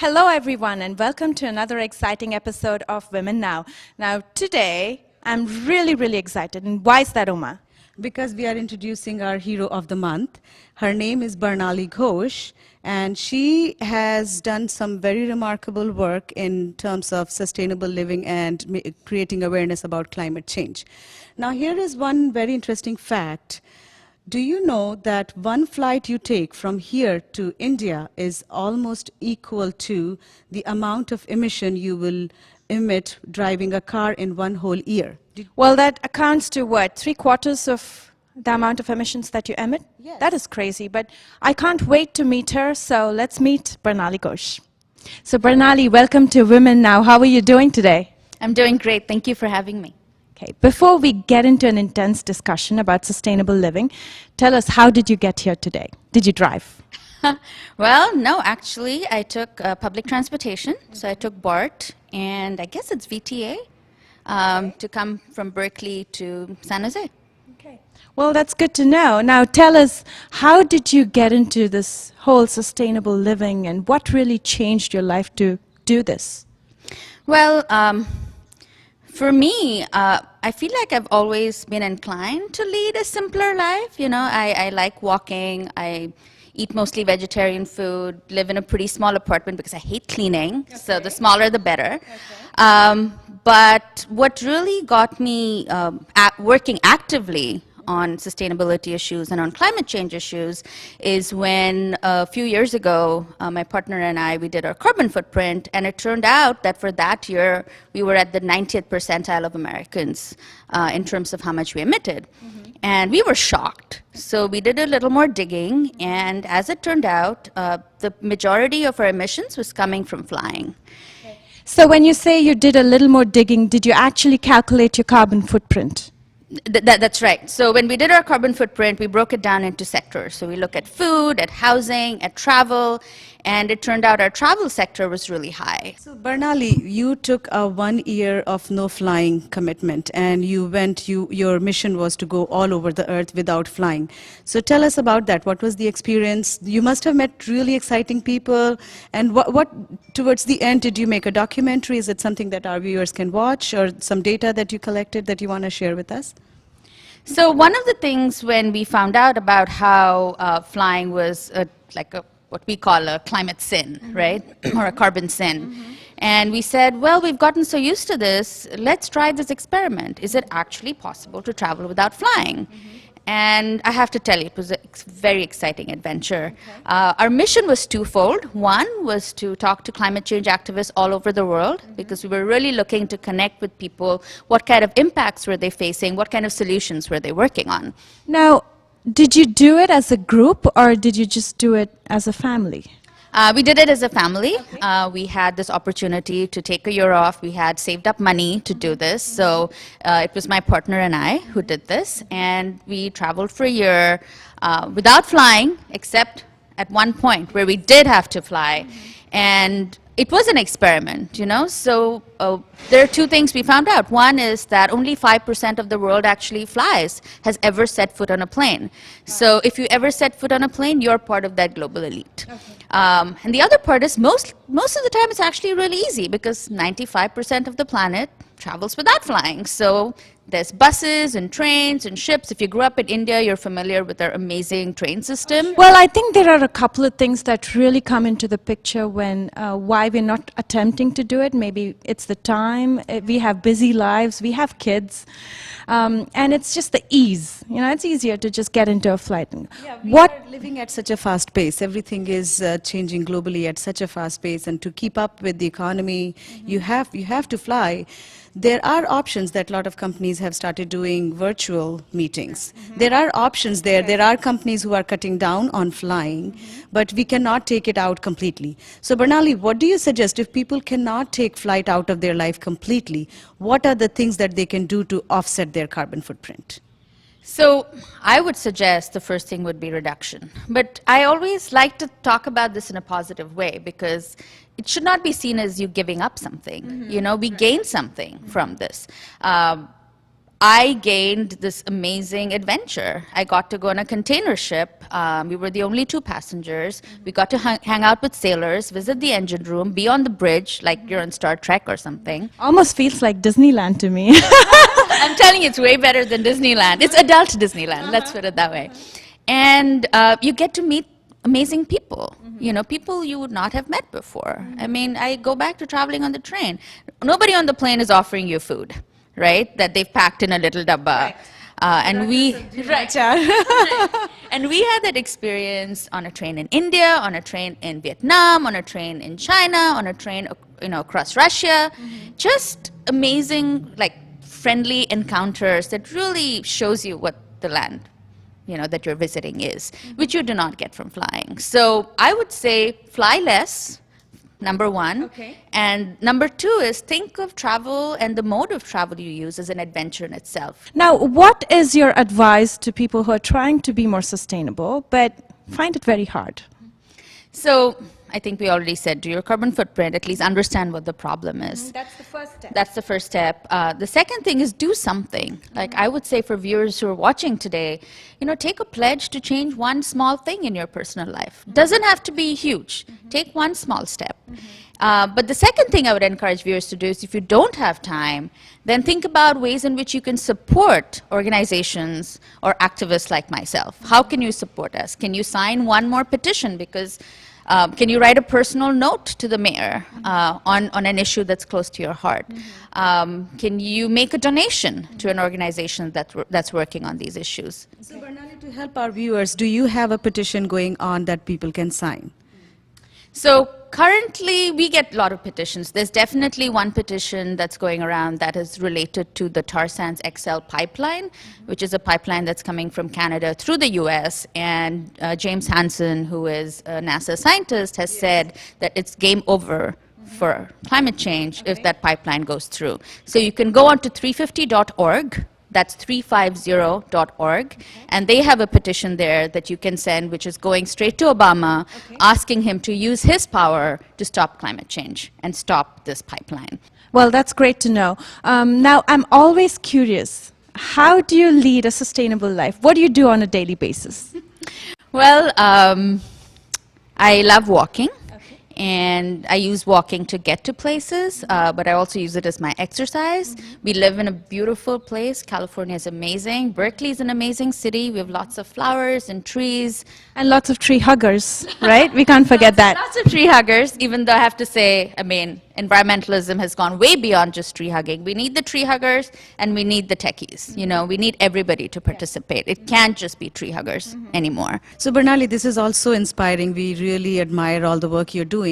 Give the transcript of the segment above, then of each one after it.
Hello everyone and welcome to another exciting episode of Women Now. Now today I'm really excited, and why is that, Uma? Because we are introducing our hero of the month. Her name is Barnali Ghosh, and she has done some very remarkable work in terms of sustainable living and creating awareness about climate change. Now here is one very interesting fact. Do you know that one flight you take from here to India is almost equal to the amount of emission you will emit driving a car in one whole year? Well, that accounts to what, 3/4 of the amount of emissions that you emit? Yes. That is crazy, but I can't wait to meet her, so let's meet Barnali Ghosh. So Barnali, welcome to Women Now. How are you doing today? I'm doing great. Thank you for having me. Okay, before we get into an intense discussion about sustainable living, tell us, how did you get here today? Did you drive? Well, no, actually, I took public transportation. So I took BART, and I guess it's VTA, to come from Berkeley to San Jose. Okay. Well, that's good to know. Now tell us, how did you get into this whole sustainable living, and what really changed your life to do this? Well, for me, I feel like I've always been inclined to lead a simpler life. You know, I like walking. I eat mostly vegetarian food, live in a pretty small apartment because I hate cleaning. Okay. So the smaller, the better. Okay. But what really got me working actively on sustainability issues and on climate change issues is when a few years ago, my partner and I, we did our carbon footprint, and it turned out that for that year, we were at the 90th percentile of Americans in terms of how much we emitted. Mm-hmm. And we were shocked. So we did a little more digging, and as it turned out, the majority of our emissions was coming from flying. So when you say you did a little more digging, did you actually calculate your carbon footprint? That's right. So when we did our carbon footprint, we broke it down into sectors. So we look at food, at housing, at travel, and it turned out our travel sector was really high. So Barnali, you took a 1 year of no flying commitment, and your mission was to go all over the earth without flying. So tell us about that. What was the experience? You must have met really exciting people, and what towards the end, did you make a documentary? Is it something that our viewers can watch, or some data that you collected that you want to share with us? So one of the things when we found out about how flying was what we call a climate sin, mm-hmm. right, or a carbon sin, mm-hmm. and we said, well, we've gotten so used to this, let's try this experiment. Is it actually possible to travel without flying? Mm-hmm. And I have to tell you, it was a very exciting adventure. Okay. Our mission was twofold. One was to talk to climate change activists all over the world, mm-hmm. because we were really looking to connect with people. What kind of impacts were they facing? What kind of solutions were they working on? Now, did you do it as a group, or did you just do it as a family? We did it as a family. Okay. We had this opportunity to take a year off. We had saved up money to do this. So it was my partner and I who did this. And we traveled for a year without flying, except at one point where we did have to fly. And it was an experiment, you know. So there are two things we found out. One is that only 5% of the world actually flies, has ever set foot on a plane. So if you ever set foot on a plane, you're part of that global elite. Okay. And the other part is most of the time it's actually really easy, because 95% of the planet travels without flying. So there's buses and trains and ships. If you grew up in India, you're familiar with their amazing train system. Well, I think there are a couple of things that really come into the picture when why we're not attempting to do it. Maybe it's the time. We have busy lives. We have kids. And it's just the ease. You know, it's easier to just get into a flight. Yeah, we are living at such a fast pace. Everything is changing globally at such a fast pace. And to keep up with the economy, mm-hmm. you have to fly. There are options that a lot of companies have started doing virtual meetings. Mm-hmm. There are options there. There are companies who are cutting down on flying, mm-hmm. but we cannot take it out completely. So Barnali, what do you suggest if people cannot take flight out of their life completely? What are the things that they can do to offset their carbon footprint? So I would suggest the first thing would be reduction. But I always like to talk about this in a positive way, because it should not be seen as you giving up something. Mm-hmm. You know, we gain something from this. I gained this amazing adventure. I got to go on a container ship. We were the only 2 passengers. We got to hang out with sailors, visit the engine room, be on the bridge like you're on Star Trek or something. Almost feels like Disneyland to me. I'm telling you, it's way better than Disneyland. It's adult Disneyland, let's put it that way. And you get to meet amazing people, you know, people you would not have met before. I mean, I go back to traveling on the train. Nobody on the plane is offering you food, right, that they've packed in a little dabba. And we and we had that experience on a train in India, on a train in Vietnam, on a train in China, on a train, you know, across Russia. Just amazing, like, friendly encounters that really shows you what the land, you know, that you're visiting is, which you do not get from flying. So I would say fly less, number 1. Okay. And number 2 is think of travel and the mode of travel you use as an adventure in itself. Now, what is your advice to people who are trying to be more sustainable but find it very hard? So I think we already said, do your carbon footprint, at least understand what the problem is. That's the first step. That's the first step. The second thing is do something. Like I would say for viewers who are watching today, you know, take a pledge to change one small thing in your personal life. Doesn't have to be huge. Take one small step. But the second thing I would encourage viewers to do is if you don't have time, then think about ways in which you can support organizations or activists like myself. How can you support us? Can you sign one more petition? Because can you write a personal note to the mayor on an issue that's close to your heart? Can you make a donation to an organization that's working on these issues? So Barnali, to help our viewers, do you have a petition going on that people can sign? So currently, we get a lot of petitions. There's definitely one petition that's going around that is related to the tar sands XL pipeline, which is a pipeline that's coming from Canada through the US. And James Hansen, who is a NASA scientist, has said that it's game over for climate change if that pipeline goes through. So you can go on to 350.org. That's 350.org. And they have a petition there that you can send, which is going straight to Obama, asking him to use his power to stop climate change and stop this pipeline. Well, that's great to know. Now, I'm always curious. How do you lead a sustainable life? What do you do on a daily basis? Well, I love walking. And I use walking to get to places, but I also use it as my exercise. We live in a beautiful place. California is amazing. Berkeley is an amazing city. We have lots of flowers and trees. And lots of tree huggers, right? We can't forget that. Lots of tree huggers, even though I have to say, I mean, environmentalism has gone way beyond just tree hugging. We need the tree huggers and we need the techies. You know, we need everybody to participate. It can't just be tree huggers anymore. So Barnali, this is also inspiring. We really admire all the work you're doing.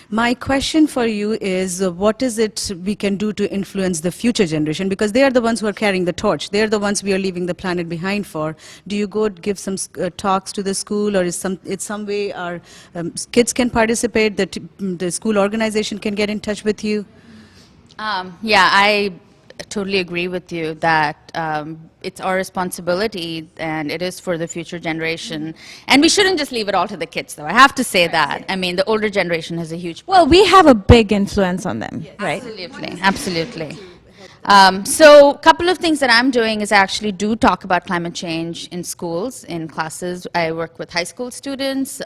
My question for you is, what is it we can do to influence the future generation? Because they are the ones who are carrying the torch. They are the ones we are leaving the planet behind for. Do you go give some talks to the school, or is it's some way our kids can participate, that the school organization can get in touch with you? Yeah, I totally agree with you that it's our responsibility and it is for the future generation. And we shouldn't just leave it all to the kids, though. I have to say that. I mean, the older generation has a huge... Well, we have a big influence on them, right? Absolutely, absolutely. So a couple of things that I'm doing is I actually do talk about climate change in schools, in classes. I work with high school students,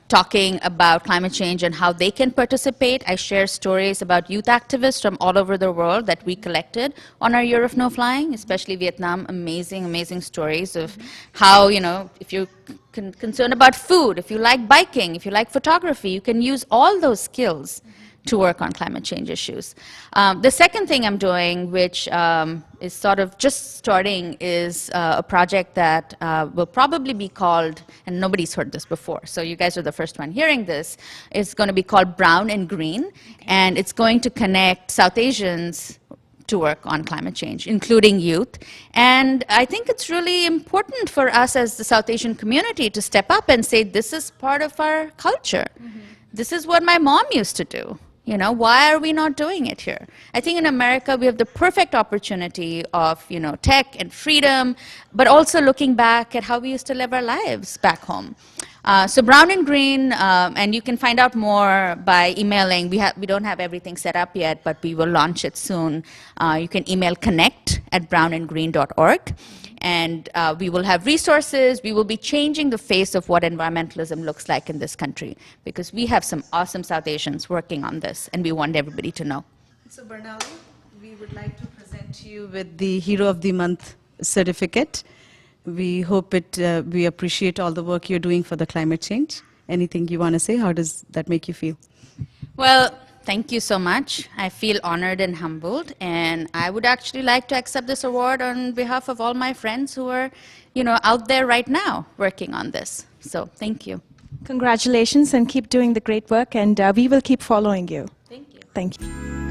talking about climate change and how they can participate. I share stories about youth activists from all over the world that we collected on our Year of No Flying, especially Vietnam. Amazing, amazing stories of how, you know, if you're concerned about food, if you like biking, if you like photography, you can use all those skills to work on climate change issues. The second thing I'm doing, which is sort of just starting, is a project that will probably be called, and nobody's heard this before, so you guys are the first one hearing this, it's going to be called Brown and Green, and it's going to connect South Asians to work on climate change, including youth. And I think it's really important for us as the South Asian community to step up and say, this is part of our culture. This is what my mom used to do. You know, why are we not doing it here? I think in America we have the perfect opportunity of, you know, tech and freedom, but also looking back at how we used to live our lives back home. So Brown and Green, and you can find out more by emailing. We don't have everything set up yet, but we will launch it soon. You can email connect@brownandgreen.org. And we will have resources. We will be changing the face of what environmentalism looks like in this country, because we have some awesome South Asians working on this, and we want everybody to know. So Barnali, we would like to present you with the Hero of the Month certificate. We hope we appreciate all the work you're doing for the climate change. Anything you want to say? How does that make you feel? Well, thank you so much. I feel honored and humbled, and I would actually like to accept this award on behalf of all my friends who are, out there right now working on this. So thank you. Congratulations, and keep doing the great work, and we will keep following you. Thank you. Thank you.